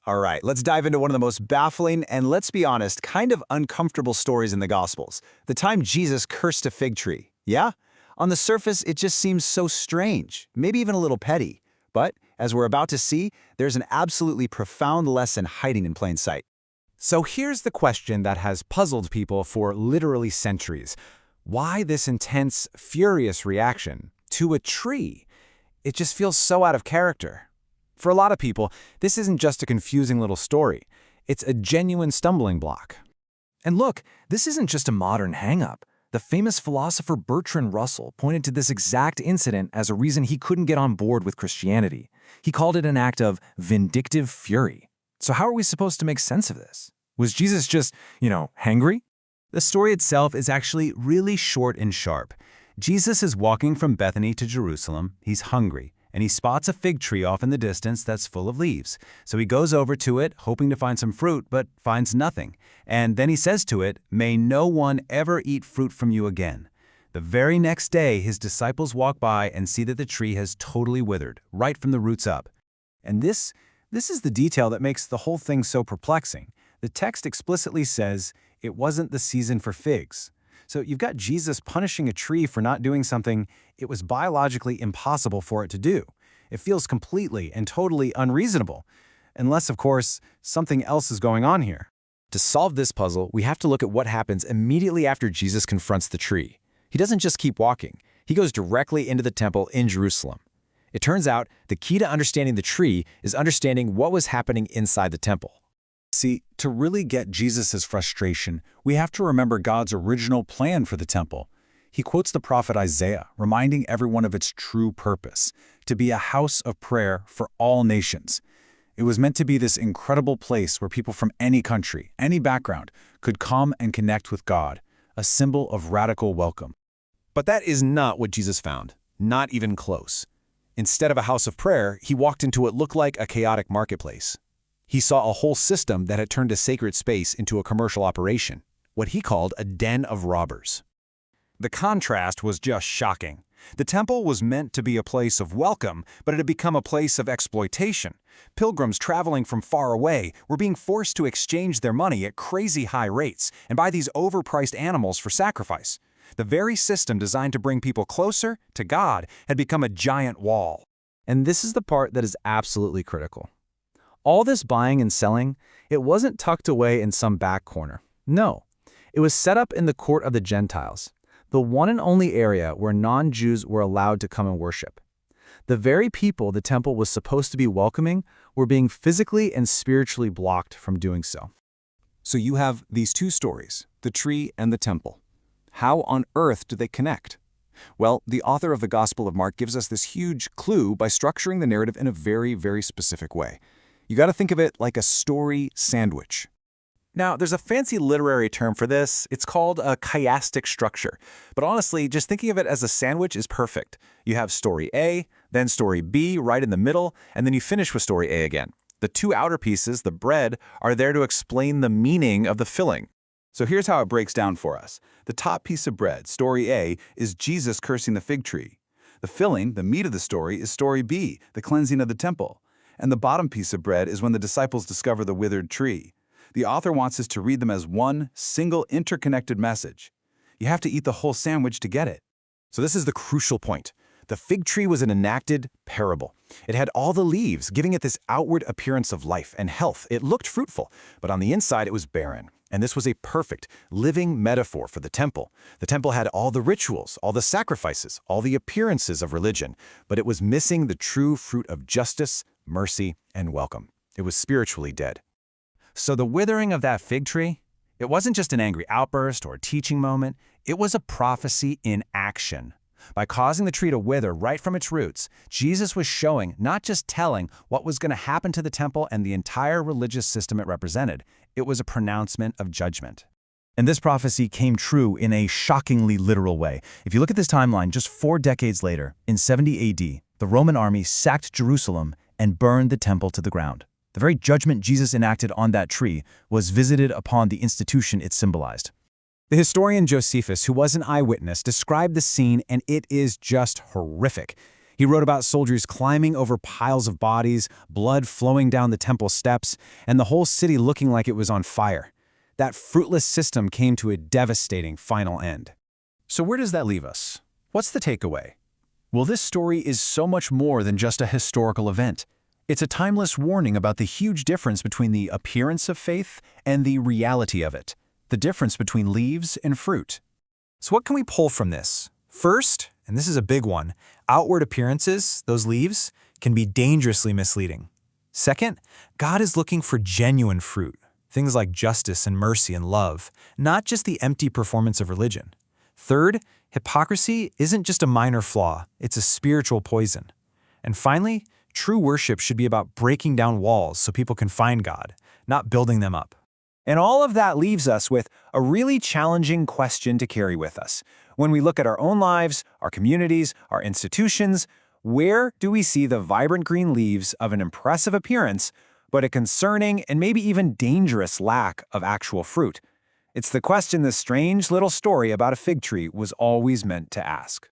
All right, let's dive into one of the most baffling and, let's be honest, kind of uncomfortable stories in the Gospels. The time Jesus cursed a fig tree. Yeah? On the surface, it just seems so strange, maybe even a little petty. But, as we're about to see, there's an absolutely profound lesson hiding in plain sight. So here's the question that has puzzled people for literally centuries. Why this intense, furious reaction to a tree? It just feels so out of character. For a lot of people, this isn't just a confusing little story. It's a genuine stumbling block. And look, this isn't just a modern hang-up. The famous philosopher Bertrand Russell pointed to this exact incident as a reason he couldn't get on board with Christianity. He called it an act of vindictive fury. So how are we supposed to make sense of this? Was Jesus just, hangry? The story itself is actually really short and sharp. Jesus is walking from Bethany to Jerusalem. He's hungry, and he spots a fig tree off in the distance that's full of leaves. So he goes over to it, hoping to find some fruit, but finds nothing. And then he says to it, "May no one ever eat fruit from you again." The very next day, his disciples walk by and see that the tree has totally withered, right from the roots up. And this is the detail that makes the whole thing so perplexing. The text explicitly says it wasn't the season for figs. So you've got Jesus punishing a tree for not doing something it was biologically impossible for it to do. It feels completely and totally unreasonable, unless, of course, something else is going on here. To solve this puzzle, we have to look at what happens immediately after Jesus confronts the tree. He doesn't just keep walking. He goes directly into the temple in Jerusalem. It turns out the key to understanding the tree is understanding what was happening inside the temple. See, to really get Jesus' frustration, we have to remember God's original plan for the temple. He quotes the prophet Isaiah, reminding everyone of its true purpose, to be a house of prayer for all nations. It was meant to be this incredible place where people from any country, any background, could come and connect with God, a symbol of radical welcome. But that is not what Jesus found, not even close. Instead of a house of prayer, he walked into what looked like a chaotic marketplace. He saw a whole system that had turned a sacred space into a commercial operation, what he called a den of robbers. The contrast was just shocking. The temple was meant to be a place of welcome, but it had become a place of exploitation. Pilgrims traveling from far away were being forced to exchange their money at crazy high rates and buy these overpriced animals for sacrifice. The very system designed to bring people closer to God had become a giant wall. And this is the part that is absolutely critical. All this buying and selling, it wasn't tucked away in some back corner. No, it was set up in the court of the Gentiles, the one and only area where non-Jews were allowed to come and worship. The very people the temple was supposed to be welcoming were being physically and spiritually blocked from doing so. So you have these two stories, the tree and the temple. How on earth do they connect? Well, the author of the Gospel of Mark gives us this huge clue by structuring the narrative in a very, very specific way. You got to think of it like a story sandwich. Now, there's a fancy literary term for this. It's called a chiastic structure. But honestly, just thinking of it as a sandwich is perfect. You have story A, then story B right in the middle, and then you finish with story A again. The two outer pieces, the bread, are there to explain the meaning of the filling. So here's how it breaks down for us. The top piece of bread, story A, is Jesus cursing the fig tree. The filling, the meat of the story, is story B, the cleansing of the temple. And the bottom piece of bread is when the disciples discover the withered tree. The author wants us to read them as one single interconnected message. You have to eat the whole sandwich to get it. So this is the crucial point. The fig tree was an enacted parable. It had all the leaves, giving it this outward appearance of life and health. It looked fruitful, but on the inside it was barren. And this was a perfect, living metaphor for the temple. The temple had all the rituals, all the sacrifices, all the appearances of religion, but it was missing the true fruit of justice, mercy, and welcome. It was spiritually dead. So the withering of that fig tree, it wasn't just an angry outburst or a teaching moment, it was a prophecy in action. By causing the tree to wither right from its roots, Jesus was showing, not just telling, what was going to happen to the temple and the entire religious system it represented. It was a pronouncement of judgment. And this prophecy came true in a shockingly literal way. If you look at this timeline, just 4 decades later, in 70 AD, the Roman army sacked Jerusalem and burned the temple to the ground. The very judgment Jesus enacted on that tree was visited upon the institution it symbolized. The historian Josephus, who was an eyewitness, described the scene, and it is just horrific. He wrote about soldiers climbing over piles of bodies, blood flowing down the temple steps, and the whole city looking like it was on fire. That fruitless system came to a devastating final end. So where does that leave us? What's the takeaway? Well, this story is so much more than just a historical event. It's a timeless warning about the huge difference between the appearance of faith and the reality of it, the difference between leaves and fruit. So what can we pull from this? First, and this is a big one, outward appearances, those leaves, can be dangerously misleading. Second, God is looking for genuine fruit, things like justice and mercy and love, not just the empty performance of religion. Third, hypocrisy isn't just a minor flaw, it's a spiritual poison. And finally, true worship should be about breaking down walls so people can find God, not building them up. And all of that leaves us with a really challenging question to carry with us. When we look at our own lives, our communities, our institutions, where do we see the vibrant green leaves of an impressive appearance, but a concerning and maybe even dangerous lack of actual fruit? It's the question this strange little story about a fig tree was always meant to ask.